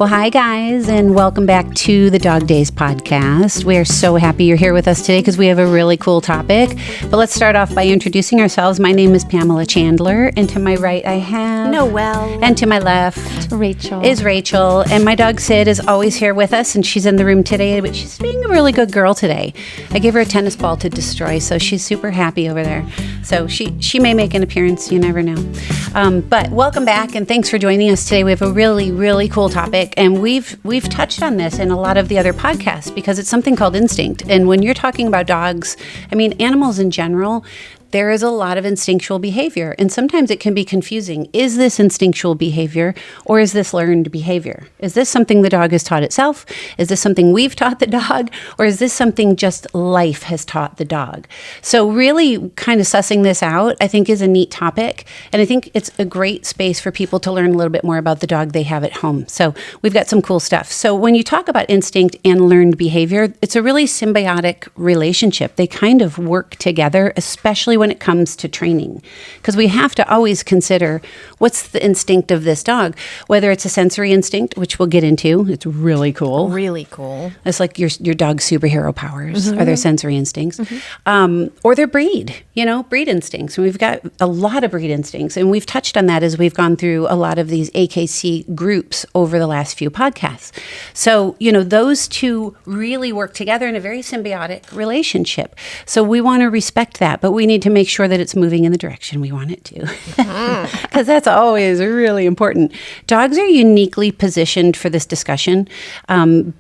Well, hi, guys, and welcome back to the Dog Days podcast. We are so happy you're here with us today because we have a really cool topic. But let's start off by introducing ourselves. My name is Pamela Chandler, and to my right, I have Noelle. And to my left Rachel. is Rachel. And my dog Sid is always here with us, and she's in the room today, but she's being a really good girl today. I gave her a tennis ball to destroy, so she's super happy over there. So she may make an appearance. You never know. But welcome back, and thanks for joining us today. We have a really, really cool topic, and we've touched on this in a lot of the other podcasts because it's something called instinct. And when you're talking about dogs, I mean animals in general, there is a lot of instinctual behavior, and sometimes it can be confusing. Is this instinctual behavior, or is this learned behavior? Is this something the dog has taught itself? Is this something we've taught the dog, or is this something just life has taught the dog? So really kind of sussing this out, I think, is a neat topic, and I think it's a great space for people to learn a little bit more about the dog they have at home. So we've got some cool stuff. So when you talk about instinct and learned behavior, it's a really symbiotic relationship. They kind of work together, especially when it comes to training, because we have to always consider what's the instinct of this dog, whether it's a sensory instinct, which we'll get into. It's really cool. Really cool. It's like your dog's superhero powers are their sensory instincts, or their breed, breed instincts. And we've got a lot of breed instincts, and we've touched on that as we've gone through a lot of these AKC groups over the last few podcasts. So, those two really work together in a very symbiotic relationship. So we want to respect that, but we need to make sure that it's moving in the direction we want it to, because that's always really important. Dogs are uniquely positioned for this discussion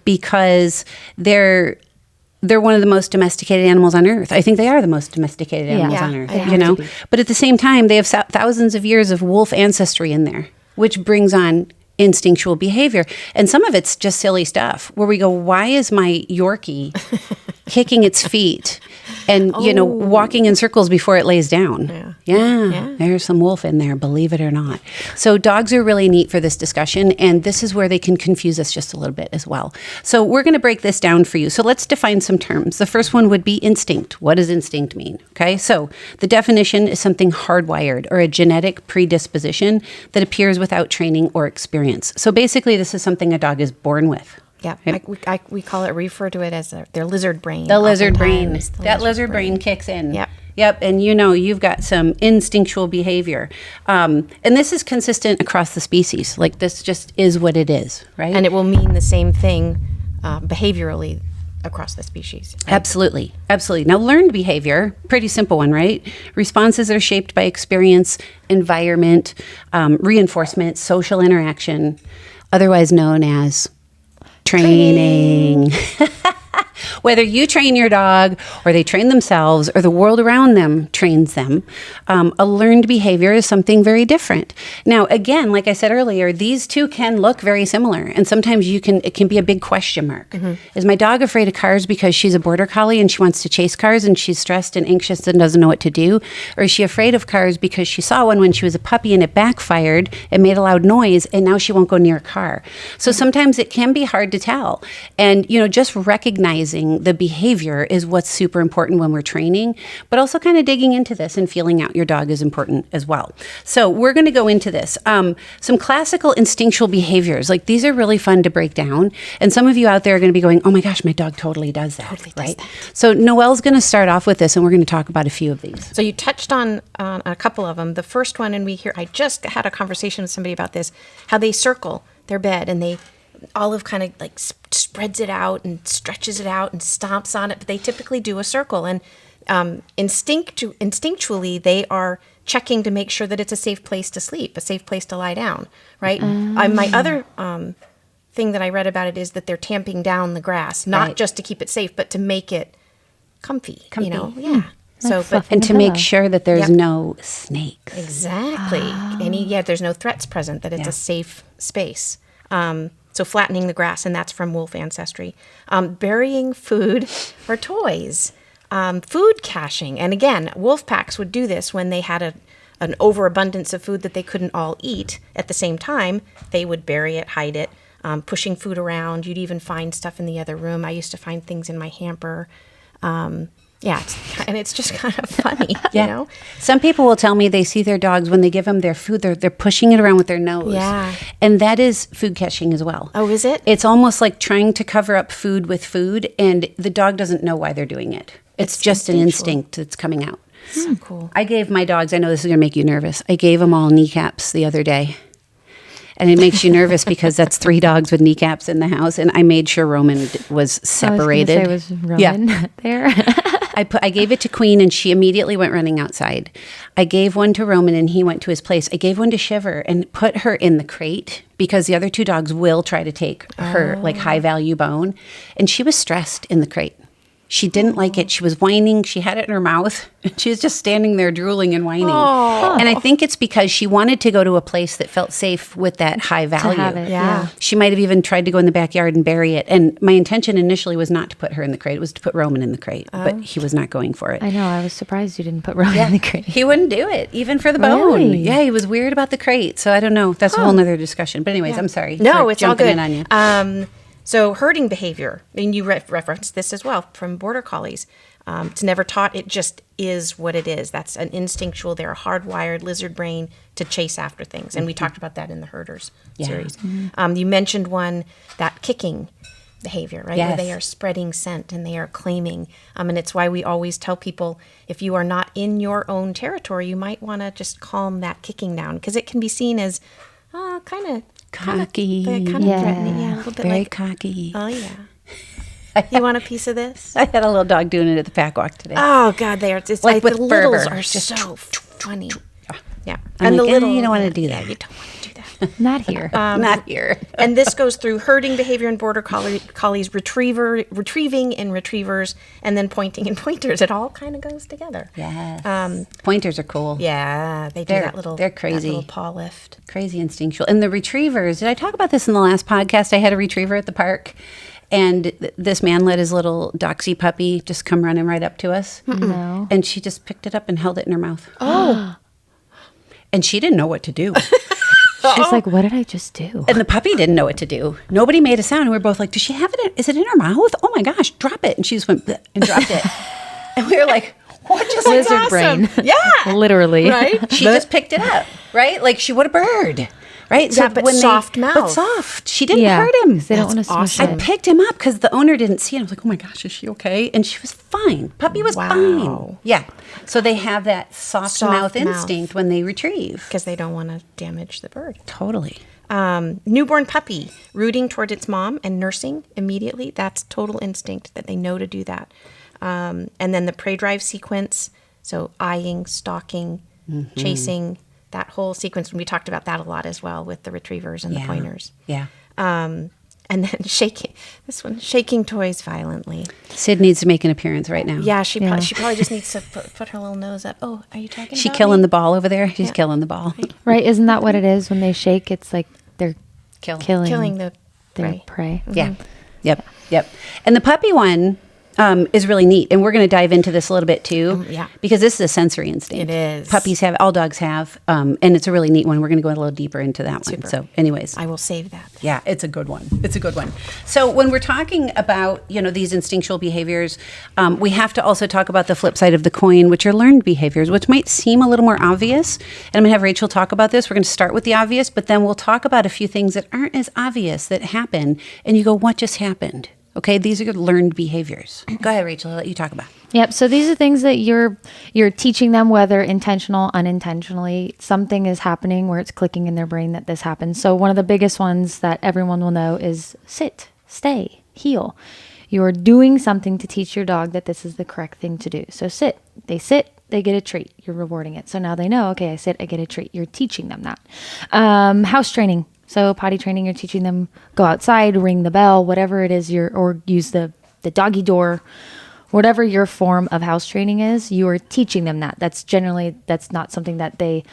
because they're one of the most domesticated animals on earth. I think they are the most domesticated animals on earth, But at the same time, they have thousands of years of wolf ancestry in there, which brings on instinctual behavior. And some of it's just silly stuff where we go, why is my Yorkie kicking its feet and, walking in circles before it lays down? Yeah, there's some wolf in there, believe it or not. So dogs are really neat for this discussion, and this is where they can confuse us just a little bit as well. So we're going to break this down for you. So let's define some terms. The first one would be instinct. What does instinct mean? Okay, so the definition is something hardwired or a genetic predisposition that appears without training or experience. So basically, this is something a dog is born with. Yeah, right? we refer to it as their lizard brain. The lizard brain. That lizard brain kicks in. Yep, and you've got some instinctual behavior. And this is consistent across the species. Like, this just is what it is, right? And it will mean the same thing behaviorally across the species. Right? Absolutely. Now, learned behavior, pretty simple one, right? Responses are shaped by experience, environment, reinforcement, social interaction, otherwise known as training. Whether you train your dog or they train themselves or the world around them trains them, a learned behavior is something very different. Now, again, like I said earlier, these two can look very similar, and sometimes it can be a big question mark. Is my dog afraid of cars because she's a border collie and she wants to chase cars and she's stressed and anxious and doesn't know what to do? Or is she afraid of cars because she saw one when she was a puppy and it backfired, it made a loud noise, and now she won't go near a car? So sometimes it can be hard to tell. And, just recognizing the behavior is what's super important when we're training, but also kind of digging into this and feeling out your dog is important as well. So we're going to go into this. Some classical instinctual behaviors, like these are really fun to break down. And some of you out there are going to be going, oh my gosh, my dog totally does that, right? So Noelle's going to start off with this, and we're going to talk about a few of these. So you touched on a couple of them. The first one, and I just had a conversation with somebody about this, how they circle their bed, and Olive kind of like spreads it out and stretches it out and stomps on it, but they typically do a circle. And instinctually, they are checking to make sure that it's a safe place to sleep, a safe place to lie down, right? My other thing that I read about it is that they're tamping down the grass, not just to keep it safe, but to make it comfy. Yeah. And to make sure that there's no snakes. Exactly. There's no threats present, that it's a safe space. So flattening the grass, and that's from wolf ancestry. Burying food or toys. Food caching. And again, wolf packs would do this when they had an overabundance of food that they couldn't all eat at the same time. They would bury it, hide it, pushing food around. You'd even find stuff in the other room. I used to find things in my hamper. Yeah, and it's just kind of funny, Yeah. you know? Some people will tell me they see their dogs when they give them their food, they're pushing it around with their nose. Yeah. And that is food catching as well. Oh, is it? It's almost like trying to cover up food with food, and the dog doesn't know why they're doing it. It's just an instinctual. instinct that's coming out. So cool. I gave my dogs, I know this is going to make you nervous, I gave them all kneecaps the other day. And it makes you nervous because that's 3 dogs with kneecaps in the house. And I made sure Roman was separated. I was gonna say, was Roman there? I gave it to Queen, and she immediately went running outside. I gave one to Roman, and he went to his place. I gave one to Shiver and put her in the crate because the other 2 dogs will try to take her like high value bone. And she was stressed in the crate. She didn't like it. She was whining. She had it in her mouth. And she was just standing there drooling and whining. And I think it's because she wanted to go to a place that felt safe with that high value. have it, Yeah. She might have even tried to go in the backyard and bury it. And my intention initially was not to put her in the crate. It was to put Roman in the crate. But he was not going for it. I know. I was surprised you didn't put Roman in the crate. He wouldn't do it, even for the bone. Really? Yeah, he was weird about the crate. So I don't know. That's a whole nother discussion. But anyways, I'm sorry. No, for it's all jumping good. in on you. So herding behavior, and you referenced this as well from Border Collies. It's never taught. It just is what it is. That's an instinctual. They're a hardwired lizard brain to chase after things. And we talked about that in the Herders series. You mentioned one, that kicking behavior, right? Where Yes. they are spreading scent and they are claiming. And it's why we always tell people, if you are not in your own territory, you might want to just calm that kicking down, because it can be seen as kind of Cocky. kind of Yeah. threatening. Yeah, a little bit Very like, cocky. oh yeah. You want a piece of this? I had a little dog doing it at the pack walk today. Oh God, they are. It's Like like with the littles Berber, are just so funny. Yeah, I'm and the like, little you don't want to do that. You don't want to do that. Not here. Not here. And this goes through herding behavior in Border Collies, retrieving and retrievers, and then pointing and pointers. It all kind of goes together. Yes. Pointers are cool. Yeah, they do They're- that little. they're that crazy. little paw lift. Crazy instinctual. And the retrievers, did I talk about this in the last podcast? I had a retriever at the park, and this man let his little doxy puppy just come running right up to us. No. And she just picked it up and held it in her mouth. Oh. And she didn't know what to do. She's like, what did I just do? And the puppy didn't know what to do. Nobody made a sound. And we were both like, does she have it? Is it in her mouth? Oh my gosh, drop it. And she just went "Bleh," and dropped it. And we were like, what just Lizard awesome. brain. Yeah. Literally. Right? She just picked it up, right? Like she would a bird, right? Yeah, but soft mouth. But soft. She didn't Yeah. hurt him. 'Cause they don't want to That's smush awesome. I it. picked him up because the owner didn't see it. I was like, oh my gosh, is she okay? And she was fine. Puppy was Wow. fine. Yeah. So they have that soft, Soft mouth mouth. instinct when they retrieve. Because they don't want to damage the bird. Totally. Newborn puppy rooting toward its mom and nursing immediately. That's total instinct that they know to do that. And then the prey drive sequence. So eyeing, stalking, chasing, that whole sequence. We talked about that a lot as well with the retrievers and the pointers. Yeah. And then shaking toys violently. Sid needs to make an appearance right now. Yeah, she probably just needs to put her little nose up. Oh, are you talking She about killing me? the ball over there. She's killing the ball. Right? Isn't that what it is when they shake? It's like they're killing the their prey. prey. Yeah. Yep. Yep. And the puppy one is really neat. And we're going to dive into this a little bit too. Yeah. Because this is a sensory instinct. It is. Puppies have, all dogs have. And it's a really neat one. We're going to go a little deeper into that one. Super. So anyways. I will save that. Yeah, it's a good one. It's a good one. So when we're talking about, these instinctual behaviors, we have to also talk about the flip side of the coin, which are learned behaviors, which might seem a little more obvious. And I'm going to have Rachel talk about this. We're going to start with the obvious, but then we'll talk about a few things that aren't as obvious that happen. And you go, what just happened? Okay, these are learned behaviors. Go ahead, Rachel. I'll let you talk about. Yep. So these are things that you're teaching them, whether intentional, unintentionally. Something is happening where it's clicking in their brain that this happens. So one of the biggest ones that everyone will know is sit, stay, heel. You are doing something to teach your dog that this is the correct thing to do. So sit, they get a treat. You're rewarding it. So now they know, okay, I sit, I get a treat. You're teaching them that. House training. So potty training, you're teaching them go outside, ring the bell, whatever it is, or use the doggy door, whatever your form of house training is, you are teaching them that. That's not something that they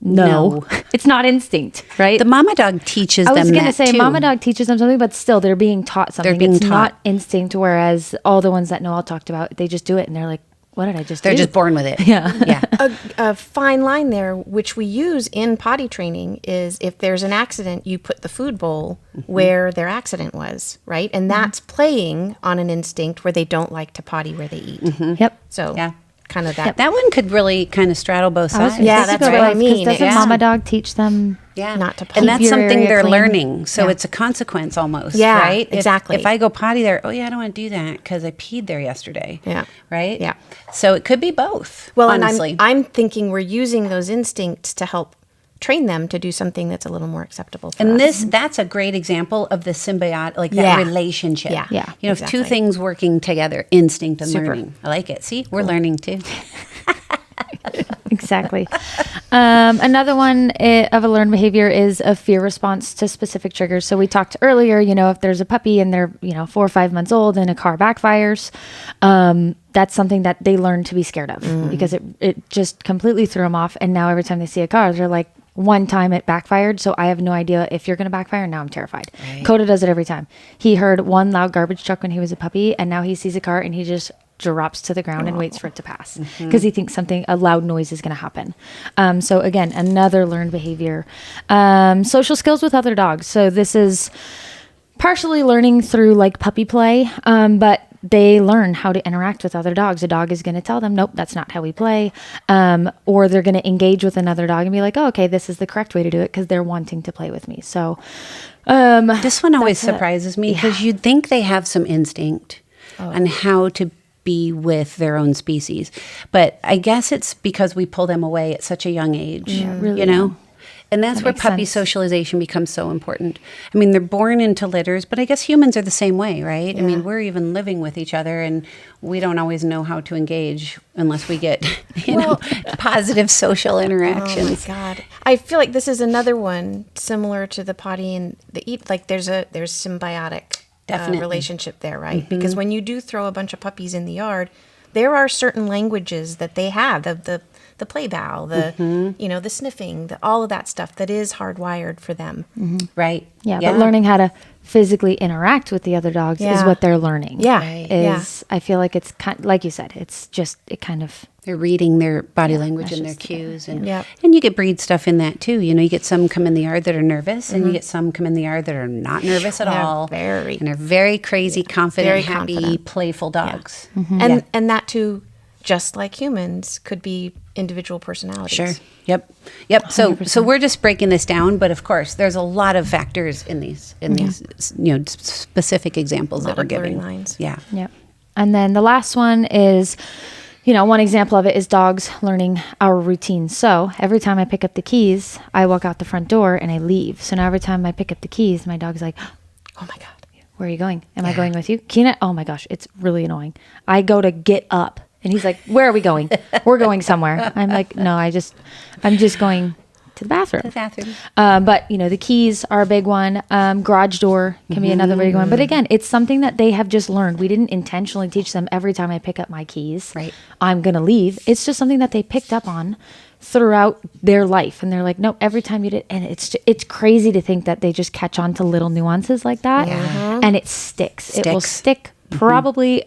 know. No. It's not instinct, right? The mama dog teaches I them was going to that say too. mama dog teaches them something, but still they're being taught something. being it's taught. not instinct, whereas all the ones that Noel talked about, they just do it and they're like, what did I just They're do? just born with it. Yeah. Yeah. A fine line there, which we use in potty training, is if there's an accident, you put the food bowl where their accident was, right? And that's playing on an instinct where they don't like to potty where they eat. Yep. So Yeah. kind of that. That one could really kind of straddle both I was sides. Yeah, gonna that's go what I both, 'cause mean. Doesn't Yeah. Mama Dog teach them? Yeah. Not to potty. And that's Keep your something area they're clean. learning. So Yeah. it's a consequence almost. Yeah, Right? exactly. If I go potty there, oh, yeah, I don't want to do that because I peed there yesterday. Yeah. Right? Yeah. So it could be both. Well, honestly. and I'm thinking we're using those instincts to help train them to do something that's a little more acceptable for And us. that's a great example of the symbiotic, like Yeah. that relationship. Yeah. Yeah. You know, if two Exactly. things working together, instinct and Super. learning. I like it. See, we're learning too. Exactly. Another one of a learned behavior is a fear response to specific triggers. So we talked earlier, if there's a puppy and they're, 4 or 5 months old and a car backfires, that's something that they learn to be scared of because it just completely threw them off. And now every time they see a car, they're like, one time it backfired, so I have no idea if you're going to backfire. Now I'm terrified. Right. Coda does it every time. He heard one loud garbage truck when he was a puppy, and now he sees a car and he just drops to the ground and waits for it to pass because he thinks a loud noise is going to happen. So again, another learned behavior. Social skills with other dogs. So this is partially learning through like puppy play, but they learn how to interact with other dogs. A dog is going to tell them, nope, that's not how we play. Or they're going to engage with another dog and be like, oh, okay, this is the correct way to do it because they're wanting to play with me. So This one always That's it. surprises me because you'd think they have some instinct on how to be with their own species. But I guess it's because we pull them away at such a young age, really you know? And that's That where makes puppy sense. socialization becomes so important. I mean, they're born into litters, but I guess humans are the same way, right? I mean, we're even living with each other and we don't always know how to engage unless we get, positive social Oh my interactions. God. I feel like this is another one similar to the potty and the eat. Like there's symbiotic Definitely. relationship there, right? Because when you do throw a bunch of puppies in the yard, there are certain languages that they have, the play bow, the sniffing, all of that stuff that is hardwired for them. Right. Yeah, but learning how to physically interact with the other dogs is Yeah. what they're learning. Yeah, Right. Is I feel like it's kind like you said, it's just it kind of They're reading their body language meshes and their together. cues. And, Yep. and you get breed stuff in that too. You get some come in the yard that are nervous and you get some come in the yard that are not nervous at They're all. very- And they're very crazy, confident, Very happy, confident. playful dogs. And that too, just like humans, could be individual personalities. Sure. Yep. So we're just breaking this down, but of course there's a lot of factors in these specific examples A lot that we're of blurry giving. lines. Yeah. Yep. And then the last one is, one example of it is dogs learning our routine. So every time I pick up the keys, I walk out the front door and I leave. So now every time I pick up the keys, my dog's like, Oh my God. where are you going? Am I going with you? Keena? Oh my gosh, it's really annoying. I go to get up and he's like, where are we going? We're going somewhere. I'm like, no, I'm just going to the bathroom. The bathroom. But the keys are a big one. Garage door can be another big one. But again, it's something that they have just learned. We didn't intentionally teach them every time I pick up my keys, Right. I'm going to leave. It's just something that they picked up on throughout their life. And they're like, nope, every time you did. And it's crazy to think that they just catch on to little nuances like that. And it sticks. It will Sticks. stick probably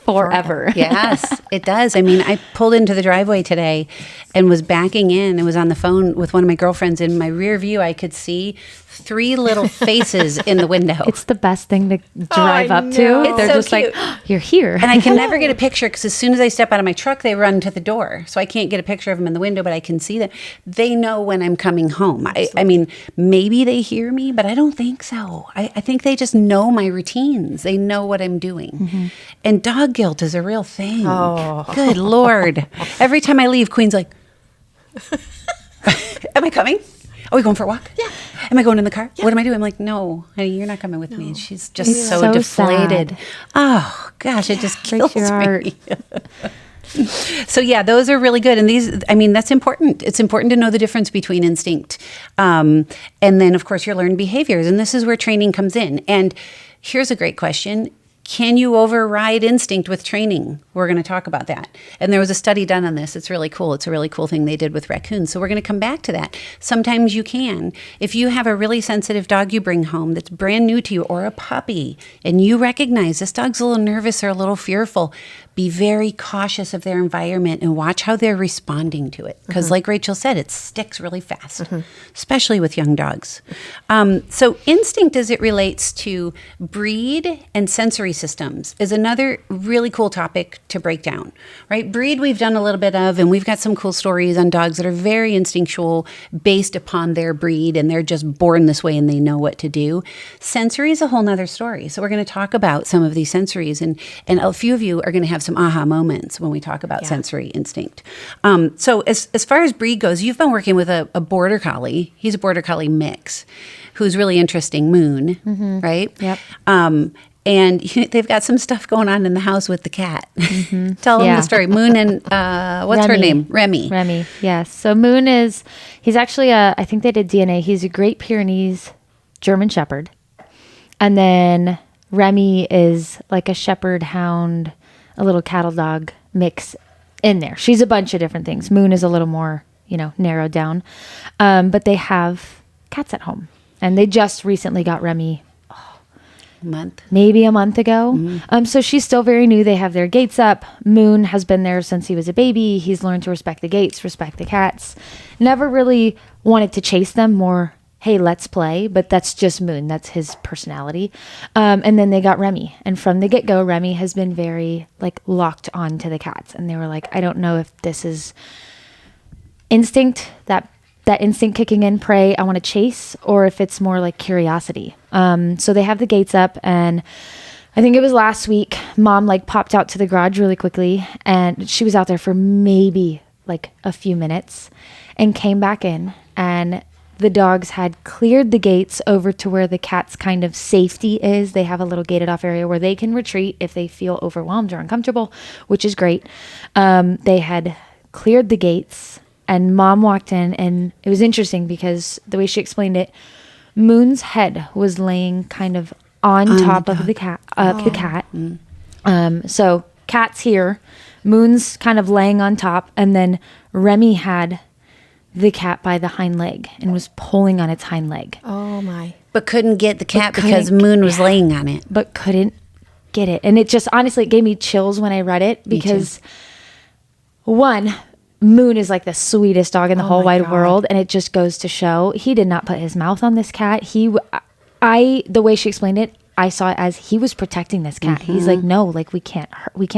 forever. Yes, it does. I mean, I pulled into the driveway today and was backing in and was on the phone with one of my girlfriends. In my rear view, I could see 3 little faces in the window. It's the best thing to drive up know. to. It's They're so just cute. like, you're here. And I can never get a picture because as soon as I step out of my truck, they run to the door. So I can't get a picture of them in the window, but I can see them. They know when I'm coming home. I mean, maybe they hear me, but I don't think so. I think they just know my routines. They know what I'm doing. And dog guilt is a real thing. Oh. Good Lord. Every time I leave, Queen's like, am I coming? Are we going for a walk? Yeah. Am I going in the car? What am I doing? I'm like, no, honey, you're not coming with me. And she's just It's so so deflated. sad. Oh, gosh, it just kills Breaks your heart. me. So yeah, those are really good. And these, I mean, that's important. It's important to know the difference between instinct. And then of course your learned behaviors. And this is where training comes in. And here's a great question. Can you override instinct with training? We're going to talk about that. And there was a study done on this. It's really cool. It's a really cool thing they did with raccoons. So we're going to come back to that. Sometimes you can. If you have a really sensitive dog you bring home that's brand new to you or a puppy and you recognize this dog's a little nervous or a little fearful, be very cautious of their environment and watch how they're responding to it. Because like Rachel said, it sticks really fast, especially with young dogs. So instinct as it relates to breed and sensory systems is another really cool topic to break down, right? Breed we've done a little bit of, and we've got some cool stories on dogs that are very instinctual based upon their breed, and they're just born this way and they know what to do. Sensory is a whole nother story. So we're going to talk about some of these sensories, and a few of you are going to have some aha moments when we talk about sensory instinct. So as far as breed goes, you've been working with a border collie. He's a border collie mix who's really interesting, Moon, right? Yep. And they've got some stuff going on in the house with the cat. Tell them Yeah. the story. Moon and what's her Remy. name? Remy. Remy, yes. So Moon he's actually I think they did DNA. He's a Great Pyrenees German Shepherd. And then Remy is like a shepherd hound, a little cattle dog mix in there. She's a bunch of different things. Moon is a little more, narrowed down. But they have cats at home. And they just recently got Remy maybe a month ago. So she's still very new. They have their gates up. Moon has been there since he was a baby. He's learned to respect the gates, respect the cats. Never really wanted to chase them, more, hey, let's play. But that's just Moon. That's his personality. And then they got Remy. And from the get-go, Remy has been very locked on to the cats. And they were like, I don't know if this is instinct, that instinct kicking in, prey, I want to chase, or if it's more like curiosity. So they have the gates up, and I think it was last week, Mom popped out to the garage really quickly, and she was out there for maybe a few minutes and came back in, and the dogs had cleared the gates over to where the cat's kind of safety is. They have a little gated off area where they can retreat if they feel overwhelmed or uncomfortable, which is great. They had cleared the gates, and Mom walked in, and it was interesting because the way she explained it, Moon's head was laying kind of on top of the cat. So cat's here, Moon's kind of laying on top, and then Remy had the cat by the hind leg and was pulling on its hind leg. Oh my! But couldn't get the cat because Moon was laying on it. But couldn't get it, and it just honestly it gave me chills when I read it because one. Moon is the sweetest dog in the whole wide world, and it just goes to show he did not put his mouth on this cat. The way she explained it, I saw it as he was protecting this cat. He's like, no, we can't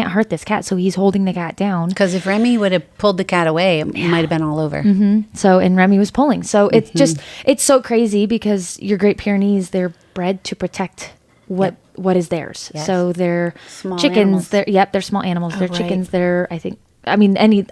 hurt this cat. So he's holding the cat down. Because if Remy would have pulled the cat away, it might have been all over. So, and Remy was pulling. So it's just, it's so crazy because your Great Pyrenees, they're bred to protect what is theirs. Yes. So they're Small chickens. animals. They're small animals. They're right. chickens. They're,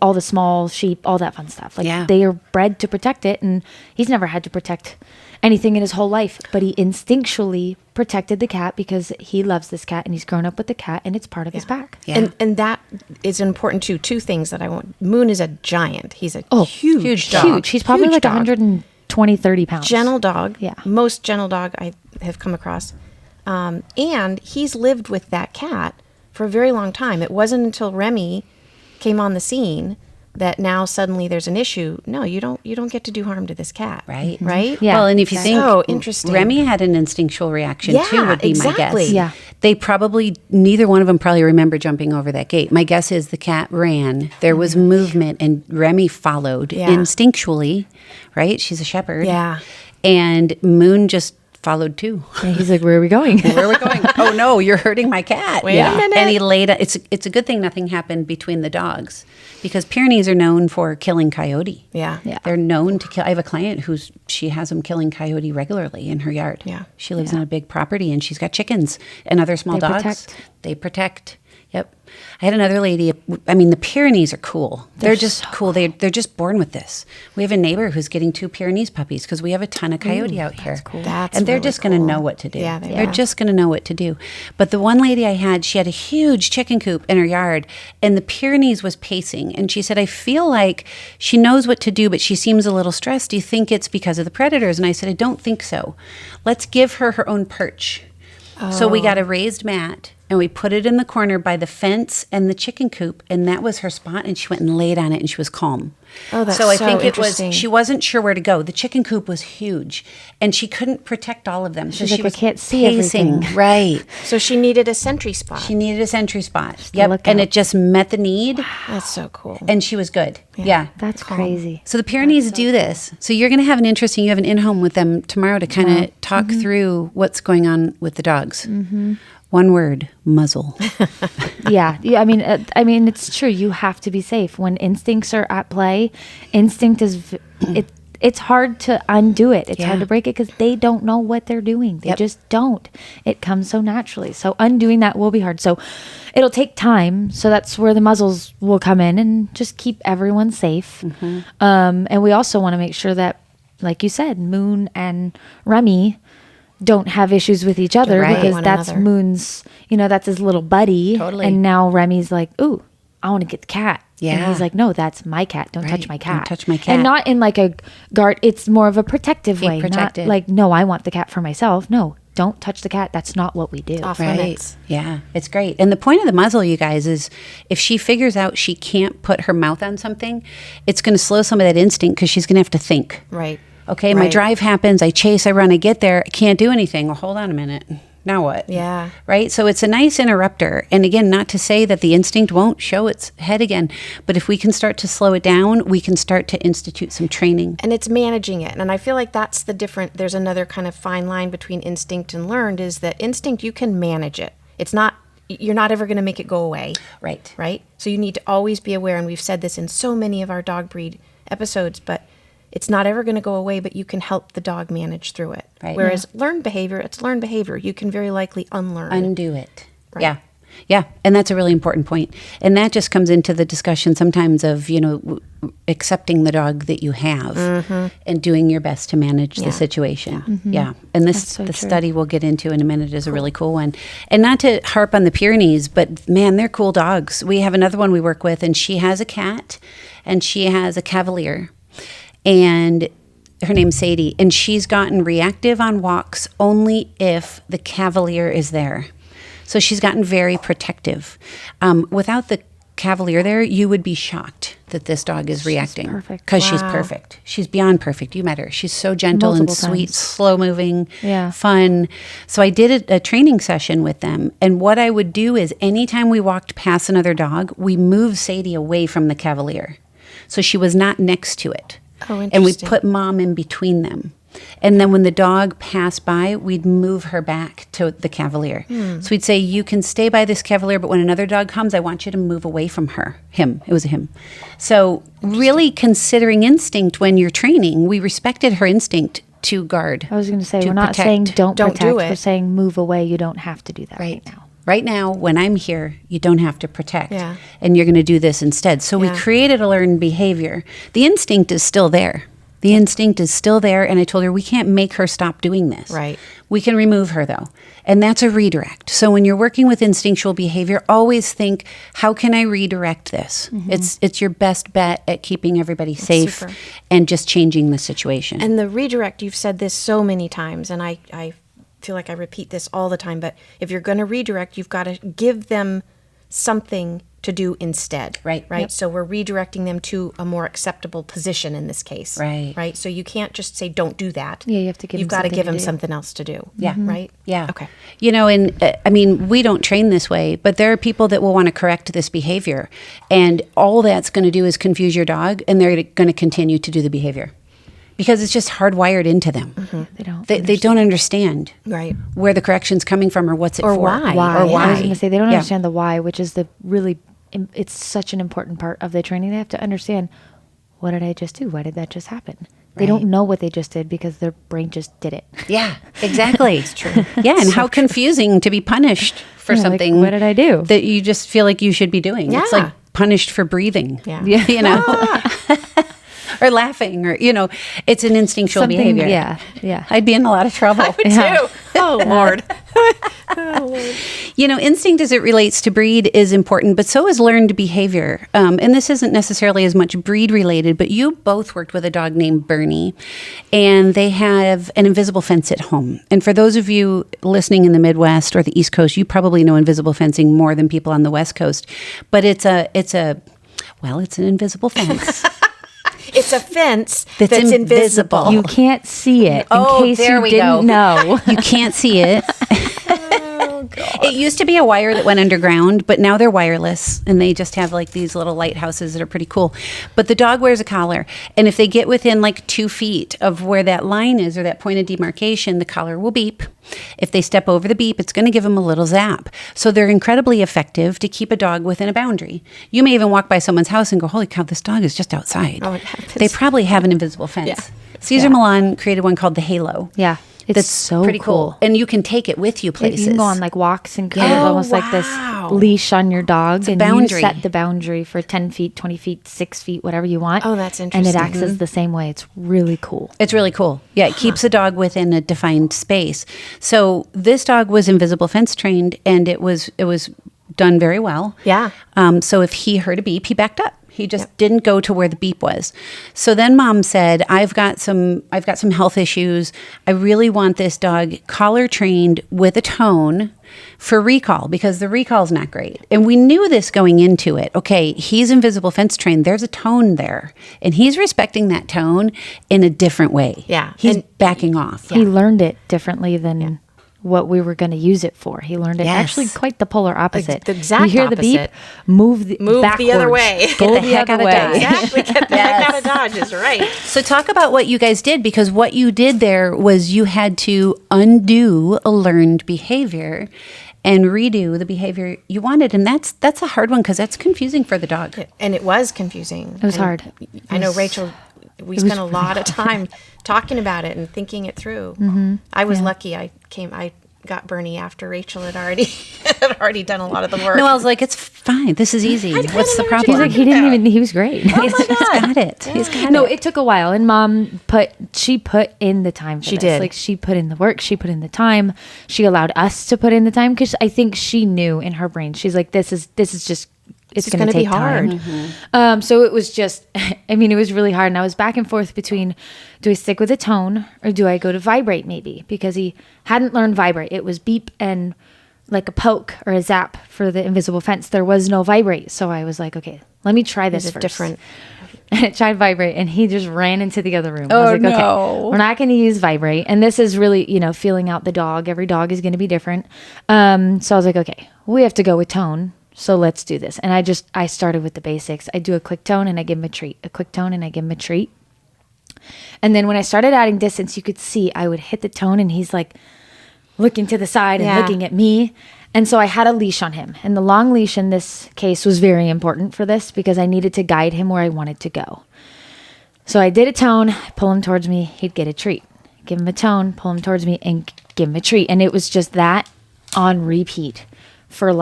all the small sheep, all that fun stuff. They are bred to protect it, and he's never had to protect anything in his whole life, but he instinctually protected the cat because he loves this cat and he's grown up with the cat and it's part of his pack. Yeah. And that is important too. Two things that I want. Moon is a giant. He's a huge dog. Huge. He's probably Huge dog. 120, 30 pounds. Gentle dog. Yeah. Most gentle dog I have come across. And he's lived with that cat for a very long time. It wasn't until Remy came on the scene that now suddenly there's an issue. No, you don't get to do harm to this cat. Right. Right? Yeah. Well, and if you think, So interesting. Remy had an instinctual reaction Yeah, too, would be my exactly. guess. Yeah. They probably, neither one of them probably remember jumping over that gate. My guess is the cat ran. There was movement, and Remy followed Yeah. instinctually, right? She's a shepherd. Yeah. And Moon just followed too. And he's like, where are we going? Where are we going? Oh no, you're hurting my cat. Wait a minute. And he laid. It's a good thing nothing happened between the dogs, because Pyrenees are known for killing coyote. Yeah. Yeah. They're known to kill. I have a client she has them killing coyote regularly in her yard. Yeah. She lives on a big property, and she's got chickens and other small They dogs. protect. They protect. Yep. I had another lady. I mean, the Pyrenees are cool. They're just so cool. They're just born with this. We have a neighbor who's getting 2 Pyrenees puppies because we have a ton of coyote out here. cool. That's and they're really just going to cool. know what to do. Yeah, they they're are. just going to know what to do. But the one lady I had, she had a huge chicken coop in her yard, and the Pyrenees was pacing. And she said, I feel like she knows what to do, but she seems a little stressed. Do you think it's because of the predators? And I said, I don't think so. Let's give her her own perch. So we got a raised mat and we put it in the corner by the fence and the chicken coop, and that was her spot, and she went and laid on it, and she was calm. Oh, that's so I so think it was, interesting. she wasn't sure where to go. The chicken coop was huge, and she couldn't protect all of them. So She's she like, I was can't see pacing. everything. Right. So she needed a sentry spot. She needed a sentry spot. a Yep. lookout. And it just met the need, That's so cool. and she was good. Yeah. That's crazy. So the Pyrenees do this. So you're going to have an interesting, you have an in-home with them tomorrow to kind of talk through what's going on with the dogs. One word, muzzle. Yeah. I mean, it's true. You have to be safe when instincts are at play. Instinct is it's hard to undo it. It's hard Yeah. to break it because they don't know what they're doing. They Yep. just don't. It comes so naturally. So undoing that will be hard. So it'll take time. So that's where the muzzles will come in and just keep everyone safe. And we also want to make sure that, like you said, Moon and Remy don't have issues with each other Right. because One that's another. Moon's, that's his little buddy. Totally. And now Remy's like, ooh, I want to get the cat. And Yeah. he's like, no, that's my cat. Don't touch Right. my Don't cat. touch my cat. And not in like a guard. It's more of a protective Be way. protected. Not like, no, I want the cat for myself. No, don't touch the cat. That's not what we do. Off Right. limits. Yeah, it's great. And the point of the muzzle, you guys, is if she figures out she can't put her mouth on something, it's going to slow some of that instinct because she's going to have to think. Right. Okay, my Right. drive happens, I chase, I run, I get there, I can't do anything. Well, hold on a minute. Now what? Yeah. Right? So it's a nice interrupter. And again, not to say that the instinct won't show its head again, but if we can start to slow it down, we can start to institute some training. And it's managing it. And I feel like that's the different, there's another kind of fine line between instinct and learned is that instinct, you can manage it. It's not, you're not ever going to make it go away. Right. Right? So you need to always be aware. And we've said this in so many of our dog breed episodes, but it's not ever going to go away, but you can help the dog manage through it. Right. Whereas learned behavior, it's learned behavior. You can very likely unlearn. Undo it. Right. Yeah. Yeah. And that's a really important point. And that just comes into the discussion sometimes of, accepting the dog that you have and doing your best to manage the situation. Yeah. And this, That's so the true. study we'll get into in a minute is a really cool one. And not to harp on the Pyrenees, but man, they're cool dogs. We have another one we work with, and she has a cat and she has a Cavalier. And her name's Sadie, and she's gotten reactive on walks only if the Cavalier is there. So she's gotten very protective. Without the Cavalier there, you would be shocked that this dog is reacting. perfect. Because she's Wow. perfect. She's beyond perfect. You met her. She's so gentle and Multiple sweet, times. slow moving, Yeah. fun. So I did a training session with them. And what I would do is anytime we walked past another dog, we moved Sadie away from the Cavalier. So she was not next to it. Oh, And we interesting. put mom in between them. And then when the dog passed by, we'd move her back to the Cavalier. So we'd say, you can stay by this Cavalier, but when another dog comes, I want you to move away from him. It was a him. So really considering instinct when you're training, we respected her instinct to guard. I was going to say, to we're not protect. saying don't Don't protect. do it. We're saying move away. You don't have to do that right now. Right now, when I'm here, you don't have to protect. Yeah. And you're going to do this instead. So we Yeah. created a learned behavior. The instinct is still there. The instinct is still there. And I told her, we can't make her stop doing this. Right. We can remove her, though. And that's a redirect. So when you're working with instinctual behavior, always think, how can I redirect this? It's your best bet at keeping everybody safe super. and just changing the situation. And the redirect, you've said this so many times, and I feel like I repeat this all the time, but if you're going to redirect, you've got to give them something to do instead. Right. Right. Yep. So we're redirecting them to a more acceptable position in this case. Right. Right. So you can't just say, don't do that. Yeah, you have to give You've them got to something give to them do. something else to do. Yeah. Right. Yeah. Okay. And I mean, we don't train this way, but there are people that will want to correct this behavior. And all that's going to do is confuse your dog, and they're going to continue to do the behavior because it's just hardwired into them. They don't. They don't understand Right. where the correction's coming from or what's it Or for. why. Why? Or I was why. going to say they don't Yeah. understand the why, which is the really. It's such an important part of the training. They have to understand, what did I just do? Why did that just happen? They don't know what they just did because their brain just did it. Yeah, exactly. It's true. Yeah, and how confusing to be punished for Yeah, like, something. what did I do? That you just feel like you should be doing. It's Yeah. like punished for breathing. Yeah. You know? Or laughing, or, it's an instinctual Something- behavior. yeah, yeah. I'd be in a lot of trouble. I would too. Oh, Lord. You know, instinct as it relates to breed is important, but so is learned behavior. And this isn't necessarily as much breed related, but you both worked with a dog named Bernie, and they have an invisible fence at home. And for those of you listening in the Midwest or the East Coast, you probably know invisible fencing more than people on the West Coast. But it's an invisible fence. It's a fence That's invisible. You can't see it. Oh, in case there you we didn't go. know. You can't see it. It used to be a wire that went underground, but now they're wireless, and they just have like these little lighthouses that are pretty cool. But the dog wears a collar, and if they get within like 2 feet of where that line is or that point of demarcation, the collar will beep. If they step over the beep, it's going to give them a little zap. So they're incredibly effective to keep a dog within a boundary. You may even walk by someone's house and go, holy cow, this dog is just outside. Oh, it happens. They probably have an invisible fence. Yeah. Cesar Millan created one called the Halo. Yeah. It's That's so pretty cool. And you can take it with you places. You can go on like walks and kind Yeah. of almost like wow. this leash on your dog, and boundary. you set the boundary for 10 feet, 20 feet, 6 feet, whatever you want. Oh, that's And interesting. it acts as the same way. It's really cool. It's really cool. Yeah, it keeps the dog within a defined space. So this dog was invisible fence trained, and it was done very well. Yeah. So if he heard a beep, he backed up. He just didn't go to where the beep was. So then Mom said, I've got some health issues. I really want this dog collar trained with a tone for recall, because the recall's not great. And we knew this going into it. Okay, he's invisible fence trained. There's a tone there, and he's respecting that tone in a different way. Yeah. He's And- backing off. He learned it differently than what we were going to use it for. He learned it Yes. actually quite the polar opposite. The exact you hear the beep, opposite. move the the other backwards. way. Go Get the heck other out of way. Dodge. Exactly. Get the heck out of Dodge is right. So talk about what you guys did, because what you did there was you had to undo a learned behavior and redo the behavior you wanted. And that's a hard one, because that's confusing for the dog. And it was confusing. It was hard. I know, Rachel, we spent a lot of time talking about it and thinking it through. Mm-hmm. I was lucky. I got Bernie after Rachel had already done a lot of the work. No, I was like, it's fine. This is easy. What's the know what problem? He's like, he was great. He's got it. He's got No, it. it took a while, and Mom put in the time. For She this. did. Like, she put in the work. She put in the time. She allowed us to put in the time, because I think she knew in her brain. She's like, this is just. It's is going to gonna be take hard. time. So it was just. I mean, it was really hard, and I was back and forth between, do I stick with a tone or do I go to vibrate maybe, because he hadn't learned vibrate. It was beep and like a poke or a zap for the invisible fence. There was no vibrate, so I was like, okay, let me try this It's first. different. And I tried vibrate, and he just ran into the other room. I Oh, was like, no. okay, we're not going to use vibrate. And this is really, feeling out the dog. Every dog is going to be different. So I was like, okay, we have to go with tone. So let's do this. And I started with the basics. I do a quick tone and I give him a treat, a quick tone and I give him a treat. And then when I started adding distance, you could see I would hit the tone and he's like looking to the side and Yeah. looking at me. And so I had a leash on him. And the long leash in this case was very important for this, because I needed to guide him where I wanted to go. So I did a tone, pull him towards me, he'd get a treat. Give him a tone, pull him towards me, and give him a treat. And it was just that on repeat for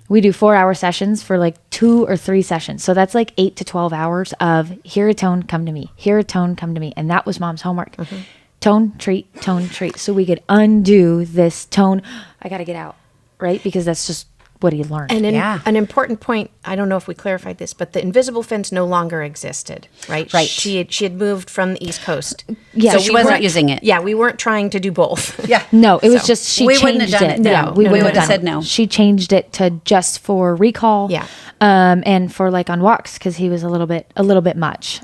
we do 4-hour sessions for 2 or 3 sessions. So that's 8 to 12 hours of hear a tone, come to me, hear a tone, come to me. And that was Mom's homework. Mm-hmm. Tone, treat. So we could undo this tone. I got to get out, right? Because that's just what he learned. And Yeah. an important point, I don't know if we clarified this, but the invisible fence no longer existed, right? Right. She had moved from the East Coast. Yeah, So she we wasn't weren't- using it. Yeah, we weren't trying to do both. Yeah. No, it was So, just she we changed wouldn't have done it. No, we no, would no, have no. said no. She changed it to just for recall. Yeah. And for on walks, because he was a little bit much.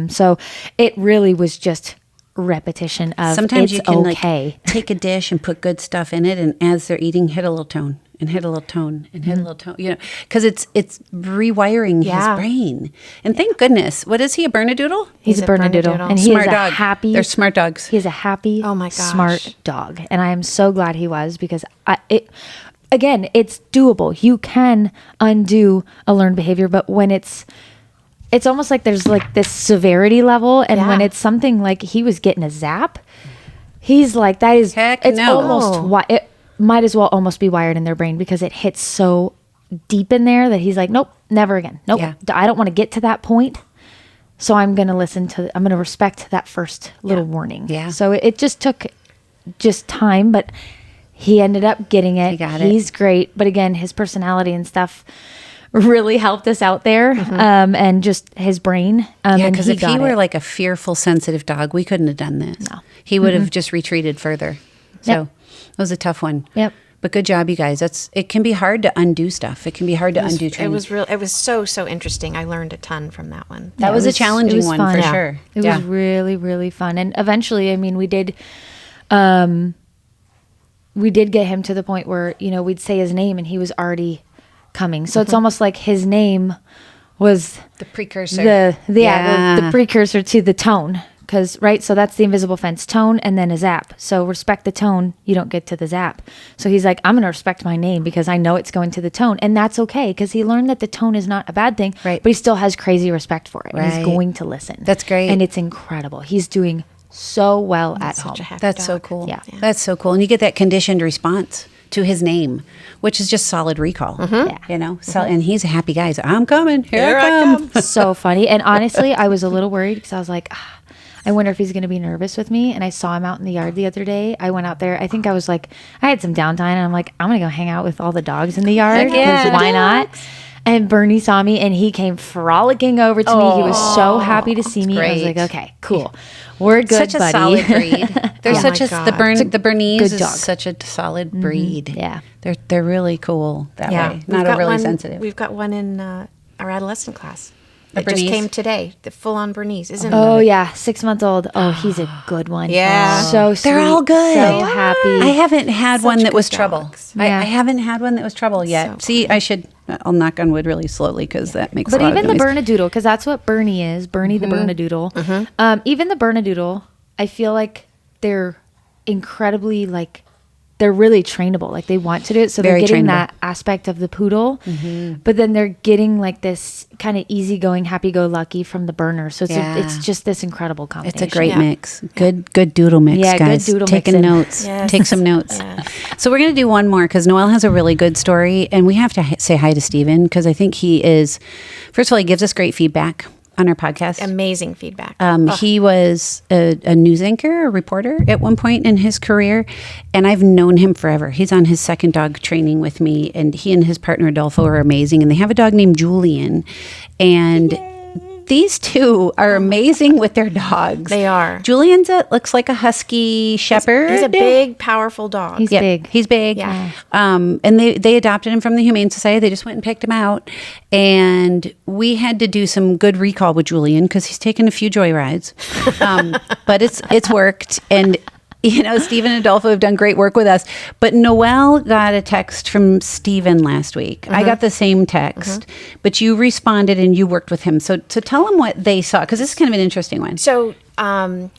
So it really was just repetition of Sometimes it's you can okay. take a dish and put good stuff in it, and as they're eating, hit a little tone and hit a little tone and hit a little tone. Because it's rewiring Yeah. his brain. And thank goodness, what is he? A Bernedoodle? He's a Bernedoodle, and he Smart is dog. a happy. They're smart dogs. He's a happy, Oh my gosh. smart dog, and I am so glad he was, because again, it's doable. You can undo a learned behavior, but when it's almost like there's this severity level, and Yeah. when it's something like he was getting a zap, he's like, that is Heck it's no. almost it might as well almost be wired in their brain, because it hits so deep in there that he's like, nope, never again. Nope, Yeah. I don't want to get to that point. So I'm going to respect that first little warning. Yeah. So it just took just time, but he ended up getting it. He got it. He's great. But again, his personality and stuff really helped us out there, and just his brain. Yeah, and because if he got were it. like a fearful, sensitive dog, we couldn't have done this. No. He would have just retreated further. So Yep. it was a tough one. Yep. But good job, you guys. It can be hard to undo stuff. It can be hard to undo It training. was real. It was so interesting. I learned a ton from that one. That was a challenging it was one fun. for Yeah. sure. It Yeah. was really, really fun. And eventually, I mean, we did get him to the point where, we'd say his name and he was already coming. So it's almost like his name was The precursor. the precursor to the tone. So that's the invisible fence, tone, and then a zap. So respect the tone, you don't get to the zap. So he's like, I'm going to respect my name because I know it's going to the tone. And that's okay because he learned that the tone is not a bad thing, Right. but he still has crazy respect for it. And Right. he's going to listen. That's great. And it's incredible. He's doing so well at home. Such a happy That's so dog. cool. Yeah. That's so cool. And you get that conditioned response to his name, which is just solid recall. Yeah. So, and he's a happy guy. So I'm coming. Here Here I I come. So funny. And honestly, I was a little worried because I was like, I wonder if he's going to be nervous with me. And I saw him out in the yard the other day. I went out there. I think I was like, I had some downtime and I'm like, I'm going to go hang out with all the dogs in the yard. Heck yeah. 'Cause why not? And Bernie saw me and he came frolicking over to me. He was so happy to see me. I was great. like, okay, cool. We're good, Such a buddy. solid breed. They're Oh such my a God. the Bernese good is dog. such a solid breed. Yeah. They're really cool that way. We've Not got overly one- sensitive. We've got one in our adolescent class. A It just Bernese? came today. The full-on Bernese, isn't Oh, it? yeah. 6 months old. Oh, he's a good one. Yeah. So sweet. They're all good. So They are. happy. I haven't had Such one that good was trouble. dogs. Yeah. I haven't had one that was trouble yet. So See, I'll knock on wood really slowly because that makes But a lot even of the noise. Bernedoodle, because that's what Bernie is, Bernie the Bernedoodle. Even the Bernedoodle, I feel like they're incredibly they're really trainable. Like they want to do it, so Very they're getting trainable. that aspect of the poodle, but then they're getting this kind of easygoing, happy-go-lucky from the burner. So Yeah. it's just this incredible combination. It's a great Yeah. mix. Good doodle mix, Yeah, good guys. doodle Taking mixing. notes. Yes. Take some notes. Yes. So we're going to do one more because Noelle has a really good story, and we have to say hi to Steven because I think he is. First of all, he gives us great feedback on our podcast. Amazing feedback. He was a news anchor, a reporter at one point in his career, and I've known him forever. He's on his second dog training with me, and he and his partner Adolfo are amazing, and they have a dog named Julian, and these two are amazing with their dogs. They are. Julian's looks like a husky shepherd. He's a big, powerful dog. He's Yep, big. He's big. Yeah. And they adopted him from the Humane Society. They just went and picked him out. And we had to do some good recall with Julian because he's taken a few joyrides. But it's worked. And, Stephen and Adolfo have done great work with us. But Noelle got a text from Stephen last week. I got the same text. But you responded and you worked with him. So tell them what they saw because this is kind of an interesting one. So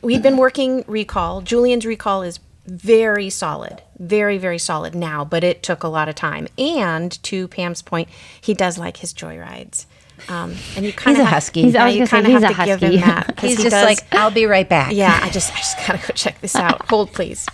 we've been working recall. Julian's recall is very solid, very, very solid now, but it took a lot of time. And to Pam's point, he does like his joyrides. And you kind He's of a husky. I was you gonna say, kind of he's have a to give him husky. that 'cause He's he just does- like, I'll be right back. yeah, I just gotta go check this out. Hold, please.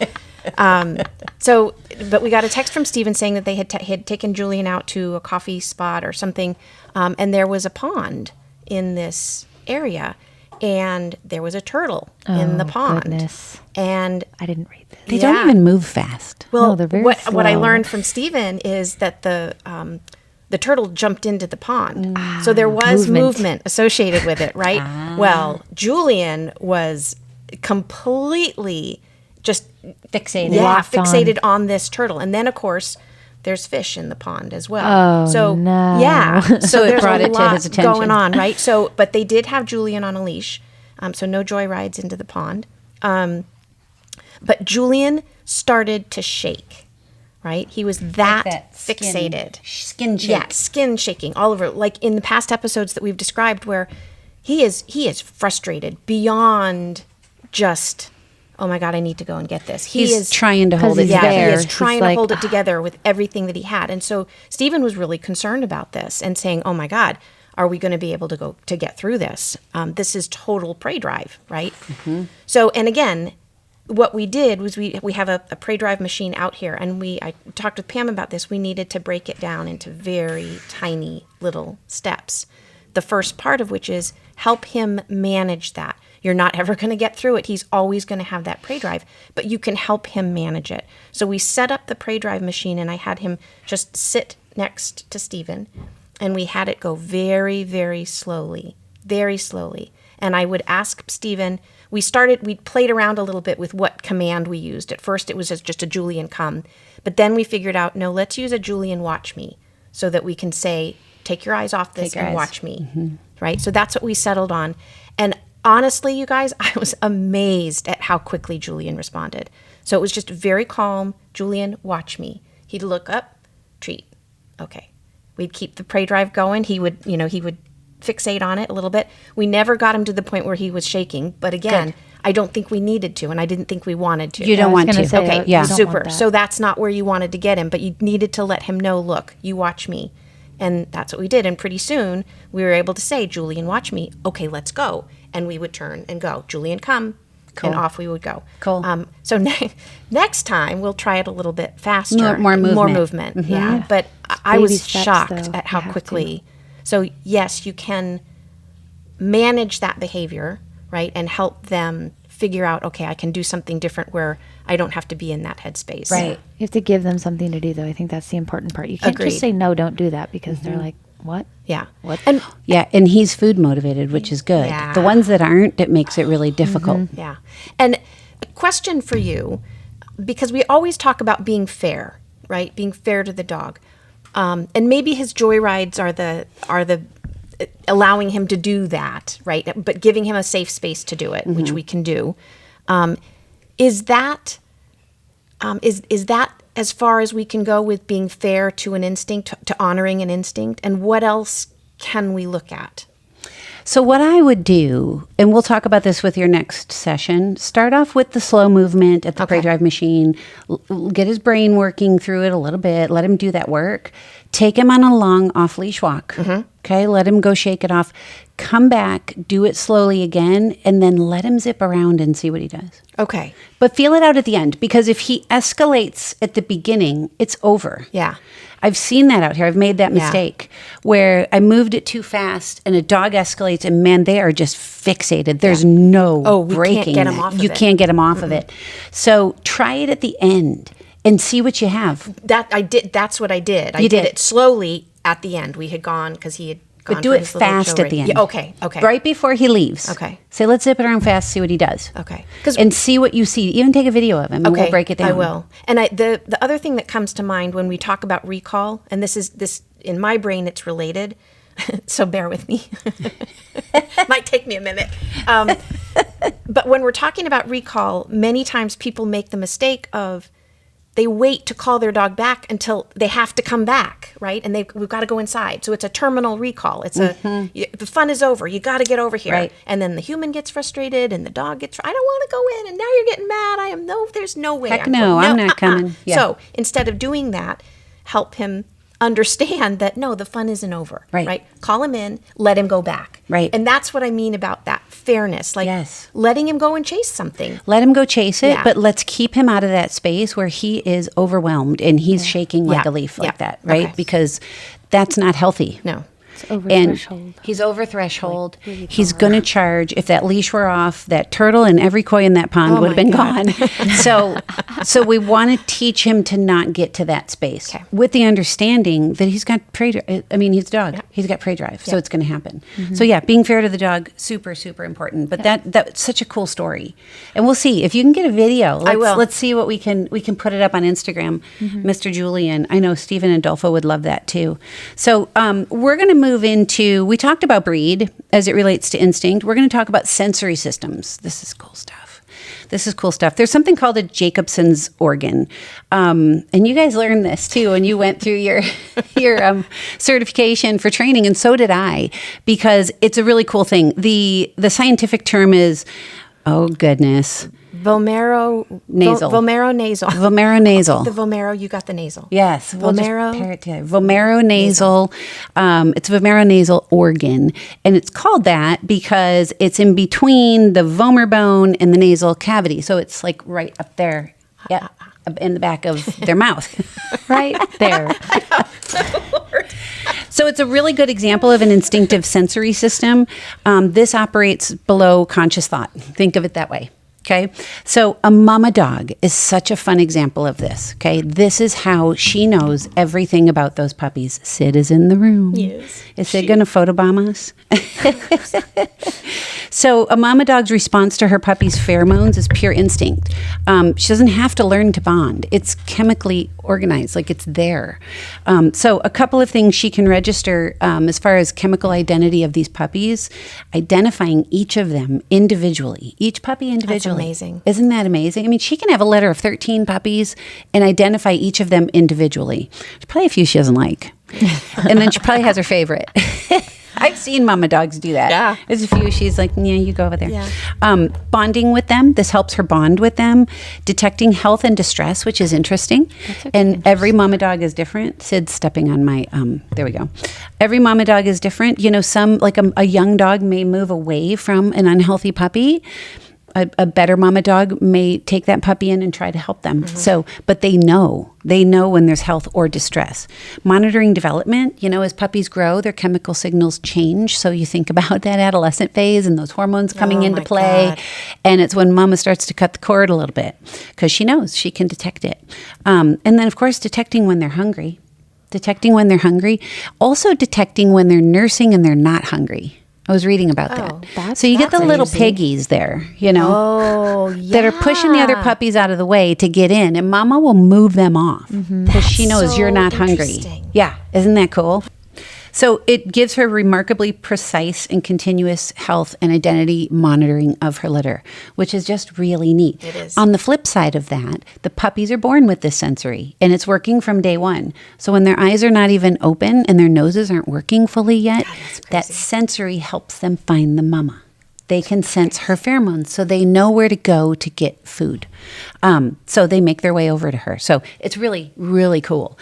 But we got a text from Stephen saying that they had taken Julian out to a coffee spot or something, and there was a pond in this area, and there was a turtle in the pond. Goodness. And I didn't read this. They don't even move fast. well, No, they're very what I slow. learned from Stephen is that the turtle jumped into the pond, so there was movement associated with it, right? Well, Julian was completely just Fixated. Locked on. fixated on this turtle, and then of course there's fish in the pond as well. Oh, so no. yeah, so it there's brought a it to lot his attention. going on, right? So, but they did have Julian on a leash, so no joy rides into the pond. But Julian started to shake, right? He was that, fixated. Skin shake. Yeah, skin shaking all over. Like in the past episodes that we've described where he is frustrated beyond just, oh my God, I need to go and get this. He He's is trying to hold 'cause it he's yeah, together. there. he is He's trying to like, hold it together with everything that he had. And so Stephen was really concerned about this and saying, oh my God, are we going to be able to get through this? This is total prey drive, right? So, and again, what we did was we have a prey drive machine out here, and I talked with Pam about this. We needed to break it down into very tiny little steps. The first part of which is help him manage that. You're not ever going to get through it. He's always going to have that prey drive, but you can help him manage it. So we set up the prey drive machine, and I had him just sit next to Stephen, and we had it go very, very slowly, very slowly. And I would ask Stephen, we played around a little bit with what command we used. At first, it was just a Julian come, but then we figured out, no, let's use a Julian watch me, so that we can say, take your eyes off this and watch me, right? So that's what we settled on. And honestly, you guys, I was amazed at how quickly Julian responded. So it was just very calm. Julian, watch me. He'd look up, treat. Okay. We'd keep the prey drive going. He would fixate on it a little bit. We never got him to the point where he was shaking. But again, Good. I don't think we needed to, and I didn't think we wanted to. You don't want to. Say, Okay, yeah. super. So that's not where you wanted to get him, but you needed to let him know, look, you watch me. And that's what we did. And pretty soon we were able to say, Julian, watch me. Okay, let's go. And we would turn and go. Julian, come. Cool. And off we would go. Cool. So next time we'll try it a little bit faster. More movement. More movement. Yeah. But I Baby was steps, shocked though. at You how have quickly. So yes, you can manage that behavior, right? And help them figure out, okay, I can do something different where I don't have to be in that headspace. Right. You have to give them something to do, though. I think that's the important part. You can't Agreed. just say, no, don't do that, because they're like, what? Yeah. What? And Yeah, and he's food motivated, which is good. Yeah. The ones that aren't, it makes it really difficult. yeah. And a question for you, because we always talk about being fair, right? Being fair to the dog. And maybe his joyrides are the allowing him to do that, right? But giving him a safe space to do it, which we can do. Is that as far as we can go with being fair to an instinct, to honoring an instinct? And what else can we look at? So what I would do, and we'll talk about this with your next session, start off with the slow movement at the prey Okay. drive machine, get his brain working through it a little bit, let him do that work, take him on a long off-leash walk, okay? Let him go shake it off, come back, do it slowly again, and then let him zip around and see what he does. Okay. But feel it out at the end, because if he escalates at the beginning, it's over. Yeah. I've seen that out here. I've made that Yeah. mistake where I moved it too fast and a dog escalates, and man, they are just fixated. There's no we can't breaking get 'em that. off of You it. can't get them off of it. So try it at the end and see what you have. That's what I did. I You did did. it slowly at the end. We had gone because he had gone. But do for it his little fast show at the ride. end. Yeah, okay. Right before he leaves. Okay. Say, let's zip it around fast, see what he does. Okay. 'Cause- And see what you see. Even take a video of him and we'll break it down. I will. And the other thing that comes to mind when we talk about recall, and this in my brain, it's related. So bear with me. Might take me a minute. But when we're talking about recall, many times people make the mistake of they wait to call their dog back until they have to come back, right? And we've got to go inside. So it's a terminal recall. It's the fun is over. You got to get over here. Right. And then the human gets frustrated and the dog gets, I don't want to go in. And now you're getting mad. There's no way. Heck no, I'm not coming. Yeah. So instead of doing that, help him understand that no, the fun isn't over. Right. Call him in, let him go back. Right. And that's what I mean about that fairness. Like Yes. letting him go and chase something. Let him go chase it, Yeah. but let's keep him out of that space where he is overwhelmed and he's shaking like Yeah. a leaf like Yeah. that, right? Okay. Because that's not healthy. No. It's over And threshold. he's over threshold. He's going to charge. If that leash were off, that turtle and every koi in that pond would have been gone. So we want to teach him to not get to that space with the understanding that he's got prey. He's a dog. He's got prey drive, so it's going to happen. So being fair to the dog, super, super important. But that's such a cool story, and we'll see if you can get a video. I will. Let's see what we can put it up on Instagram, Mr. Julian. I know Stephen and Adolfo would love that too. So we're going to move into, we talked about breed as it relates to instinct. We're going to talk about sensory systems. This is cool stuff. There's something called a Jacobson's organ. And you guys learned this too when you went through your certification for training, and so did I, because it's a really cool thing. The scientific term is, oh goodness, Vomero Nasal. Vomeronasal. vomeronasal. The Vomero, you got the nasal. Yes, we'll just Vomero. pair it together. Vomeronasal. It's a vomeronasal organ, and it's called that because it's in between the vomer bone and the nasal cavity. So it's like right up there. Yeah. in the back of their mouth. Right there. So it's a really good example of an instinctive sensory system. This operates below conscious thought. Think of it that way. Okay. So a mama dog is such a fun example of this. Okay. This is how she knows everything about those puppies. Sid is in the room. Yes. Is Sid going to photobomb us? So a mama dog's response to her puppy's pheromones is pure instinct. She doesn't have to learn to bond. It's chemically organized, like it's there. So a couple of things she can register as far as chemical identity of these puppies, identifying each of them individually, each puppy individually. That's amazing. Isn't that amazing? I mean, she can have a litter of 13 puppies and identify each of them individually. There's probably a few she doesn't like. And then she probably has her favorite. I've seen mama dogs do that. Yeah. There's a few she's like, yeah, you go over there. Yeah. Bonding with them. This helps her bond with them. Detecting health and distress, which is interesting. And every mama dog is different. Sid's stepping on my, there we go. Every mama dog is different. You know, some, like a young dog may move away from an unhealthy puppy. A better mama dog may take that puppy in and try to help them. So, but they know when there's health or distress. Monitoring development, you know, as puppies grow, their chemical signals change. So you think about that adolescent phase and those hormones coming into my play. God. And it's when mama starts to cut the cord a little bit because she knows she can detect it. And then, of course, detecting when they're hungry. Also detecting when they're nursing and they're not hungry. I was reading about that. So you get the little piggies there, you know, that are pushing the other puppies out of the way to get in, and mama will move them off because she knows so you're not hungry. interesting. Yeah. Isn't that cool? So it gives her remarkably precise and continuous health and identity monitoring of her litter, which is just really neat. It is. On the flip side of that, the puppies are born with this sensory, and it's working from day one. So when their eyes are not even open and their noses aren't working fully yet, that sensory helps them find the mama. They can sense her pheromones, so they know where to go to get food. So they make their way over to her. So it's really, really cool.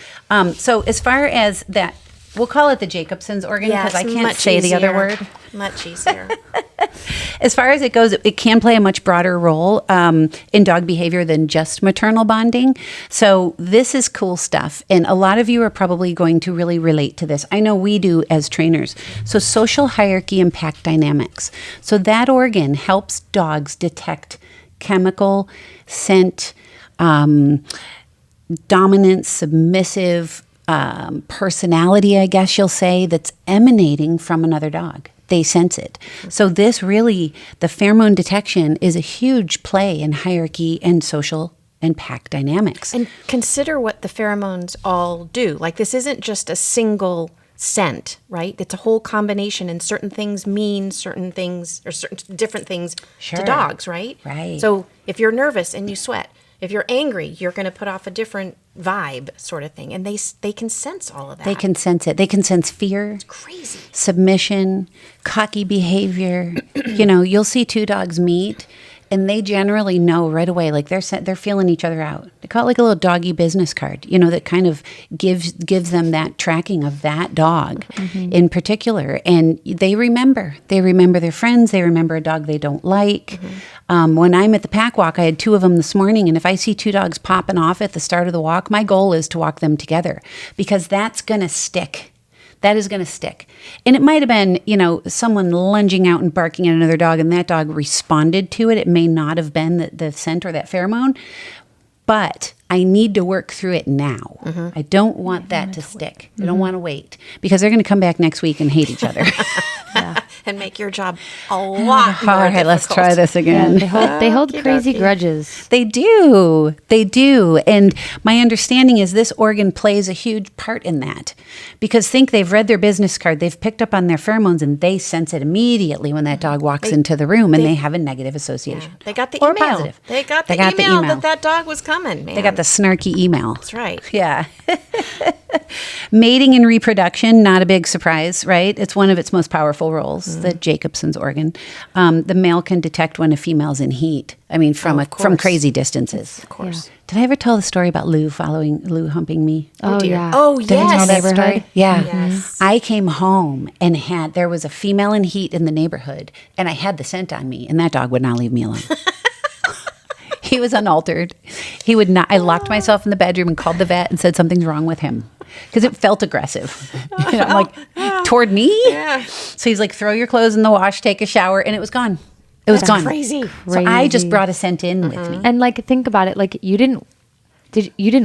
So as far as that, we'll call it the Jacobson's organ because I can't say the other word. Much easier. As far as it goes, it can play a much broader role in dog behavior than just maternal bonding. So this is cool stuff. And a lot of you are probably going to really relate to this. I know we do as trainers. So social hierarchy and pack dynamics. So that organ helps dogs detect chemical, scent, dominant, submissive, personality, I guess you'll say, that's emanating from another dog. They sense it. So this really, the pheromone detection is a huge play in hierarchy and social and pack dynamics. And consider what the pheromones all do. Like, this isn't just a single scent, right? It's a whole combination, and certain things mean certain things, or certain different things Sure. to dogs, right? Right. So if you're nervous and you sweat, if you're angry, you're going to put off a different vibe, sort of thing. And they can sense all of that. They can sense it. They can sense fear, Crazy. submission, cocky behavior. You know, you'll see two dogs meet, and they generally know right away, like they're feeling each other out. They call it like a little doggy business card, you know, that kind of gives them that tracking of that dog in particular. And they remember their friends. They remember a dog they don't like. When I'm at the pack walk, I had two of them this morning. And if I see two dogs popping off at the start of the walk, my goal is to walk them together because that's going to stick. That is going to stick. And it might have been, you know, someone lunging out and barking at another dog and that dog responded to it. It may not have been the scent or that pheromone, but I need to work through it now. I don't want that to stick. I don't want to wait because they're going to come back next week and hate each other. And make your job a lot more All right, let's difficult. try this again. They hold crazy grudges. They do. And my understanding is this organ plays a huge part in that because think they've read their business card, they've picked up on their pheromones, and they sense it immediately when that dog walks into the room, and they have a negative association. They got the Or email. positive. They got the the email email. that dog was coming, man. They got the snarky email. That's right. Yeah. Mating and reproduction, not a big surprise, right? It's one of its most powerful roles, the Jacobson's organ. The male can detect when a female's in heat. I mean, from crazy distances. Of course. Yeah. Did I ever tell the story about Lou humping me? Oh, dear. yeah. Oh, Did I tell yes. that story? Yeah. Yes. I came home and there was a female in heat in the neighborhood, and I had the scent on me, and that dog would not leave me alone. He was unaltered. He would not. I locked myself in the bedroom and called the vet and said something's wrong with him because it felt aggressive. I'm like, toward me? Yeah. So he's like, throw your clothes in the wash, take a shower, and it was gone. It was gone. Crazy. So I just brought a scent in with me. And like, think about it. Like, you didn't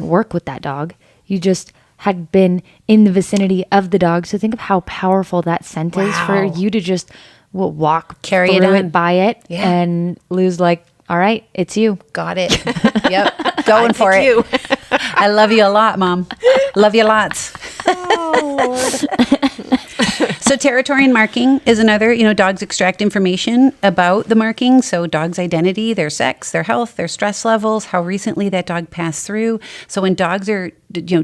work with that dog. You just had been in the vicinity of the dog. So think of how powerful that scent is for you to just walk Carry it through on. it, by it, Yeah. and lose like, all right, it's you. Got it. Yep. Going for it. you. I love you a lot, Mom. Love you lots. So territory and marking is another, dogs extract information about the marking. So dog's identity, their sex, their health, their stress levels, how recently that dog passed through. So when dogs are,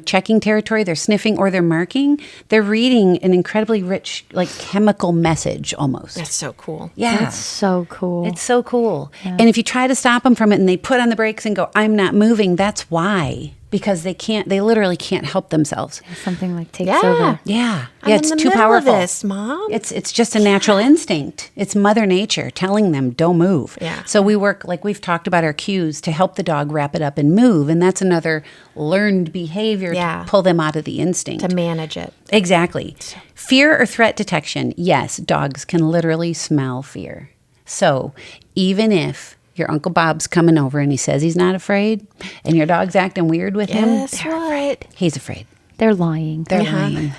checking territory, they're sniffing or they're marking, they're reading an incredibly rich, like chemical message almost. That's so cool. Yeah. That's so cool. It's so cool. And if you try to stop them from it and they put on the brakes and go, I'm not moving, that's why. Because they literally can't help themselves. Something like takes Yeah. over. Yeah. I'm Yeah, in it's the too middle of powerful. this, Mom. It's just a natural instinct. It's Mother Nature telling them, don't move. Yeah. So we work, like we've talked about our cues to help the dog wrap it up and move. And that's another learned behavior Yeah. to pull them out of the instinct. To manage it. Exactly. Fear or threat detection. Yes, dogs can literally smell fear. So even if your Uncle Bob's coming over and he says he's not afraid and your dog's acting weird with Guess him, what? he's afraid. They're lying. They're lying.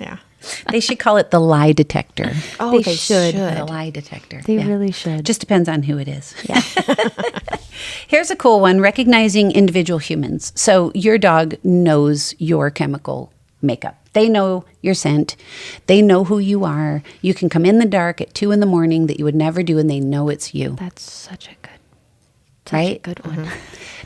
Yeah. They should call it the lie detector. Oh, They they should. The lie detector. They really should. Just depends on who it is. Yeah. Here's a cool one, recognizing individual humans. So your dog knows your chemical makeup. They know your scent. They know who you are. You can come in the dark at 2 a.m. that you would never do, and they know it's you. That's such a Right? good one.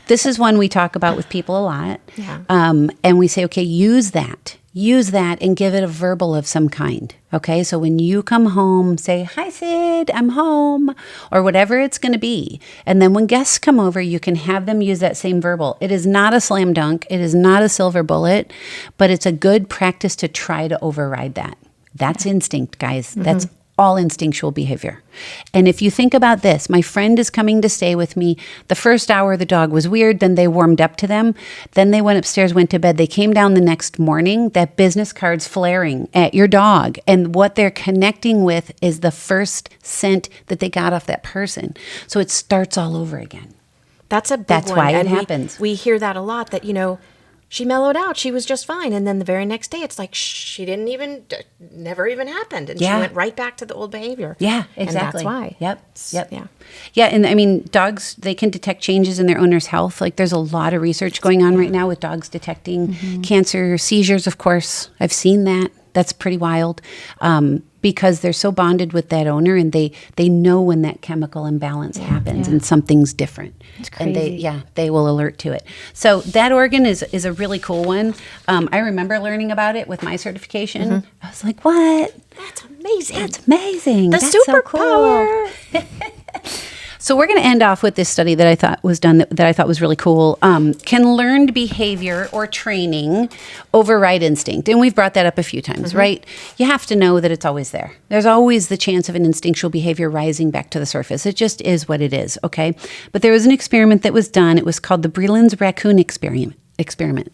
This is one we talk about with people a lot. Yeah. And we say, okay, use that and give it a verbal of some kind. Okay. So when you come home, say, hi, Sid, I'm home, or whatever it's going to be. And then when guests come over, you can have them use that same verbal. It is not a slam dunk. It is not a silver bullet, but it's a good practice to try to override that. That's instinct, guys. That's all instinctual behavior. And if you think about this, my friend is coming to stay with me. The first hour, the dog was weird. Then they warmed up to them. Then they went upstairs, went to bed. They came down the next morning, that business card's flaring at your dog. And what they're connecting with is the first scent that they got off that person. So it starts all over again. That's a big That's one. why it And happens. We hear that a lot that, she mellowed out. She was just fine. And then the very next day, it's like, she didn't even, never even happened. And Yeah. she went right back to the old behavior. Yeah, exactly. And that's why. Yep. Yeah. Yeah, and I mean, dogs, they can detect changes in their owner's health. Like there's a lot of research going on right now with dogs detecting cancer, seizures, of course. I've seen that. That's pretty wild. Because they're so bonded with that owner and they know when that chemical imbalance happens and something's different. It's And crazy. they will alert to it. So that organ is a really cool one. I remember learning about it with my certification. I was like, what? That's amazing. That's amazing. the That's so cool. superpower. So we're going to end off with this study that I thought was done that I thought was really cool. Can learned behavior or training override instinct? And we've brought that up a few times, right? You have to know that it's always there. There's always the chance of an instinctual behavior rising back to the surface. It just is what it is, okay? But there was an experiment that was done. It was called the Breland's raccoon experiment.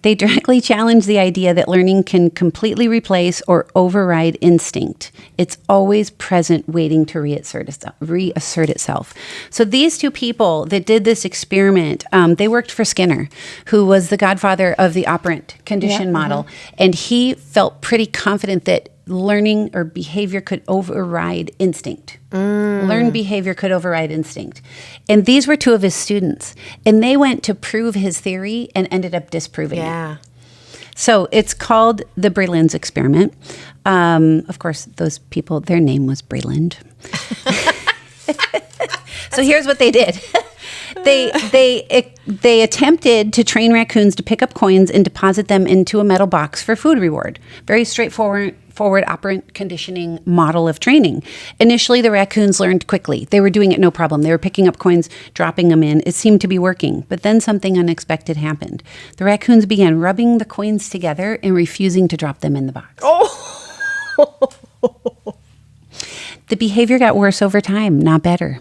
They directly challenge the idea that learning can completely replace or override instinct. It's always present, waiting to reassert itself. So these two people that did this experiment, they worked for Skinner, who was the godfather of the operant condition model. And he felt pretty confident that learning or behavior could override instinct. Learned behavior could override instinct. And these were two of his students. And they went to prove his theory and ended up disproving it. Yeah. So it's called the Breland's experiment. Of course, those people, their name was Breland. So here's what they did. They attempted to train raccoons to pick up coins and deposit them into a metal box for food reward. Very straightforward operant conditioning model of training. Initially, the raccoons learned quickly. They were doing it no problem. They were picking up coins, dropping them in. It seemed to be working. But then something unexpected happened. The raccoons began rubbing the coins together and refusing to drop them in the box. The behavior got worse over time, not better.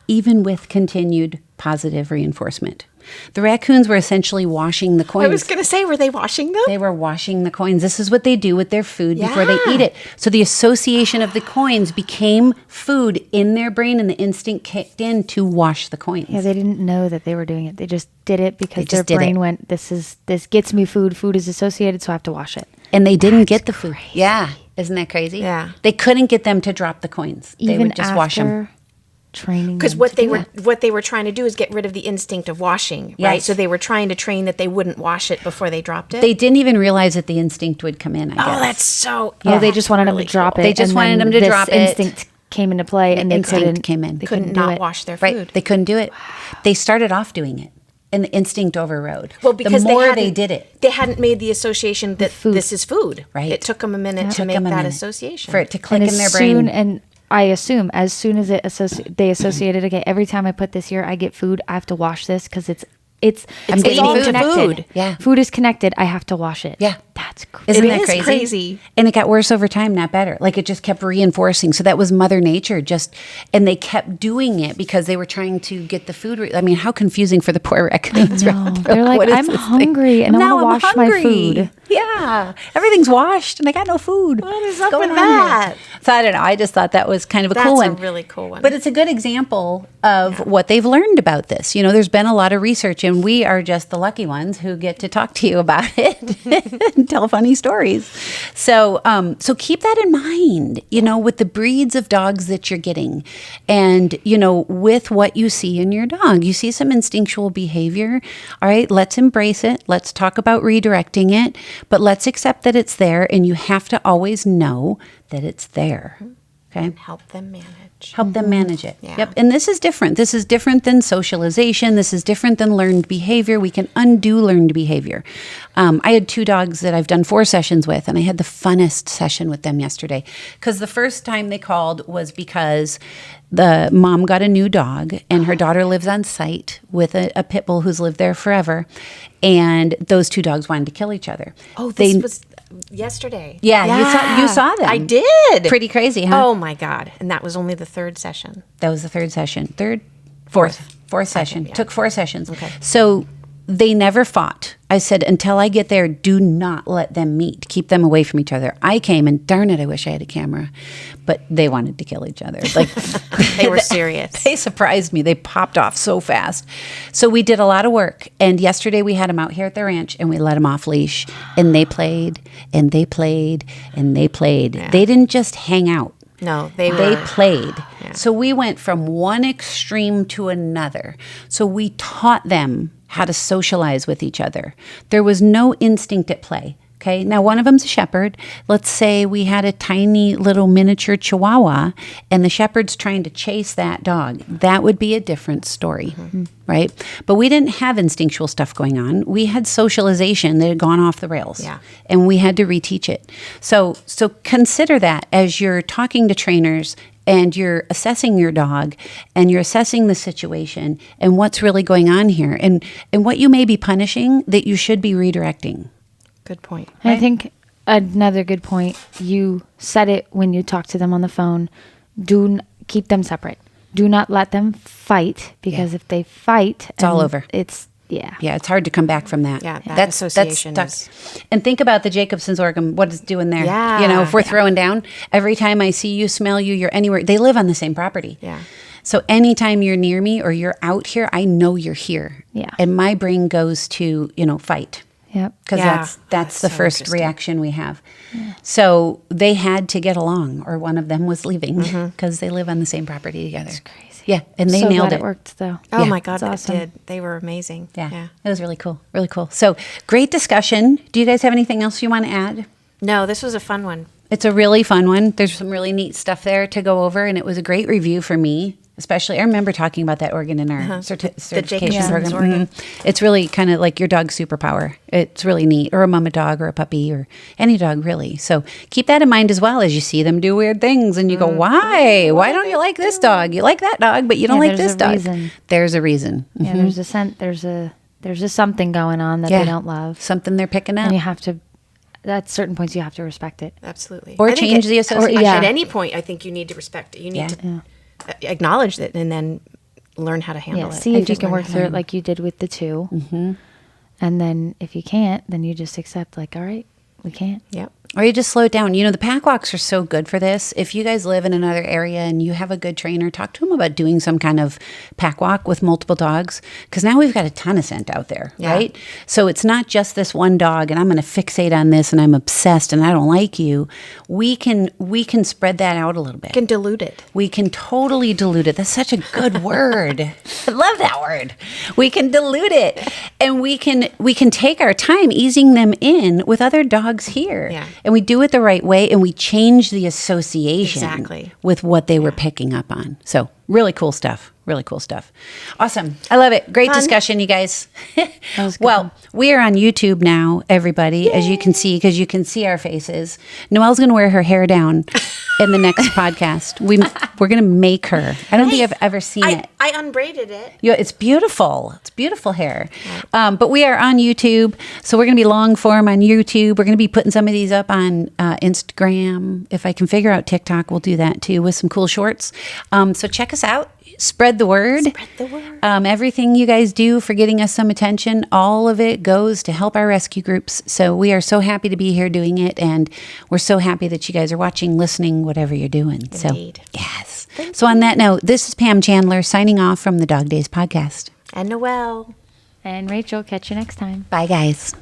even with continued positive reinforcement. The raccoons were essentially washing the coins. I was going to say, were they washing them? They were washing the coins. This is what they do with their food before they Yeah. eat it. So the association of the coins became food in their brain, and the instinct kicked in to wash the coins. Yeah, they didn't know that they were doing it. They just did it because They their just did brain it. went, this gets me food. Food is associated, so I have to wash it. And they didn't get the food. Yeah. Isn't that crazy? Yeah. They couldn't get them to drop the coins. They Even would just wash them. training Because them what to they do were that. what they were trying to do is get rid of the instinct of washing, right? Yes. So they were trying to train that they wouldn't wash it before they dropped it. They didn't even realize that the instinct would come in, I guess. oh, that's so. Oh, they just wanted really them to drop cool. it. They just and wanted then them to this drop it. instinct came into play, and they Instinct couldn't came in. They Couldn't couldn't do not it. wash their Right. food. They couldn't do it. They started off doing it, and the instinct overrode. Well, because the more they, they hadn't- did it, they hadn't made the association that food. this is food. Right. It took them a minute to took make them a that minute association. for it to click And in their as brain. soon, and I assume as soon as they associated, okay, every time I put this here, I get food. I have to wash this because it's getting all food. connected. Food. Yeah. Food is connected. I have to wash it. Yeah. That's crazy. Isn't It that is crazy? crazy. And it got worse over time, not better. Like it just kept reinforcing. So that was Mother Nature and they kept doing it because they were trying to get the food. I mean, how confusing for the poor raccoons. No, right? they're like, "What is I'm this hungry thing?" and I Now want I'm to wash my hungry. food. Yeah, everything's washed and I got no food. What is What's up going with on here? that? So I don't know. I just thought that was kind of a cool That's a one. really cool one. But it's a good example of what they've learned about this. You know, there's been a lot of research, and we are just the lucky ones who get to talk to you about it and tell funny stories. So, so keep that in mind. You know, with the breeds of dogs that you're getting, and you know, with what you see in your dog, you see some instinctual behavior. All right, let's embrace it. Let's talk about redirecting it, but let's accept that it's there, and you have to always know that it's there. Okay. Help them manage. Help them manage it. Yeah. Yep. And this is different. This is different than socialization. This is different than learned behavior. We can undo learned behavior. I had 2 dogs that I've done 4 sessions with, and I had the funnest session with them yesterday. Because the first time they called was because the mom got a new dog, and her daughter lives on site with a pit bull who's lived there forever. And those 2 dogs wanted to kill each other. Oh, this was yesterday. Yeah, you saw them. I did. Pretty crazy, huh? Oh my God! And that was only the 3rd session. That was the 3rd session. Fourth session. yeah. Took 4 sessions. Okay. So they never fought. I said, until I get there, do not let them meet. Keep them away from each other. I came, and darn it, I wish I had a camera. But they wanted to kill each other. Like They were serious. They surprised me. They popped off so fast. So we did a lot of work. And yesterday we had them out here at the ranch, and we let them off leash. And they played, and they played, and they played. They didn't just hang out. No, they They were. played. So we went from one extreme to another. So we taught them how to socialize with each other. There was no instinct at play. Okay. Now, one of them's a shepherd. Let's say we had a tiny little miniature chihuahua and the shepherd's trying to chase that dog. That would be a different story, right? But we didn't have instinctual stuff going on. We had socialization that had gone off the rails. Yeah. And we had to reteach it. So consider that as you're talking to trainers and you're assessing your dog and you're assessing the situation and what's really going on here and what you may be punishing that you should be redirecting. Good point. And I think another good point, you said it when you talked to them on the phone, keep them separate. Do not let them fight, because if they fight, it's all over. Yeah, it's hard to come back from that. Yeah, that association stuck. is- And think about the Jacobson's organ, what it's doing there. Yeah, You know, if we're yeah. throwing down, every time I see you, smell you, you're anywhere, they live on the same property. Yeah. So anytime you're near me or you're out here, I know you're here. Yeah. And my brain goes to, fight. Yep. Because Yeah. that's That's the so first interesting. reaction we have. So they had to get along, or one of them was leaving because they live on the same property together. That's crazy. Yeah, and they so nailed glad it. it worked though. Oh Yeah. my God, That's that awesome. did. They were amazing. Yeah, it was really cool. Really cool. So great discussion. Do you guys have anything else you want to add? No, this was a fun one. It's a really fun one. There's some really neat stuff there to go over, and it was a great review for me. Especially, I remember talking about that organ in our certification Jacobson's program. organ. It's really kind of like your dog's superpower. It's really neat, or a mama dog, or a puppy, or any dog really. So keep that in mind as well as you see them do weird things, and you go, "Why? Why don't you like this dog? You like that dog, but you don't Yeah, like there's this a dog." reason. There's a reason. Yeah, there's a scent. There's a something going on that they don't love, Something they're picking up. and you have to. At certain points, you have to respect it. Absolutely. Or I think change the association. yeah. At any point, I think you need to respect it. You need Yeah. to acknowledge it and then learn how to handle it. See I if you just can learned work how through to- it like you did with the 2. And then if you can't, then you just accept like, all right, we can't. Yep. Or you just slow it down. You know, the pack walks are so good for this. If you guys live in another area and you have a good trainer, talk to them about doing some kind of pack walk with multiple dogs. Because now we've got a ton of scent out there, Yeah. right? So it's not just this one dog and I'm going to fixate on this and I'm obsessed and I don't like you. We can spread that out a little bit. Can dilute it. We can totally dilute it. That's such a good word. I love that word. We can dilute it, and we can take our time easing them in with other dogs here. Yeah. And we do it the right way, and we change the association Exactly. with what they were picking up on. So really cool stuff. Really cool stuff. Awesome. I love it. Great discussion, you guys. was a good Well, we are on YouTube now, everybody, as you can see, because you can see our faces. Noelle's going to wear her hair down in the next podcast. We're going to make her. I don't think I've ever seen it. I unbraided it. Yeah, it's beautiful. It's beautiful hair. But we are on YouTube, so we're going to be long form on YouTube. We're going to be putting some of these up on Instagram. If I can figure out TikTok, we'll do that too with some cool shorts. So check us out. Spread the word. Spread the word. Everything you guys do for getting us some attention, all of it goes to help our rescue groups. So we are so happy to be here doing it, and we're so happy that you guys are watching, listening, whatever you're doing. Indeed. So yes. So on that note, this is Pam Chandler signing off from the Dog Days podcast. And Noelle. And Rachel, catch you next time. Bye, guys.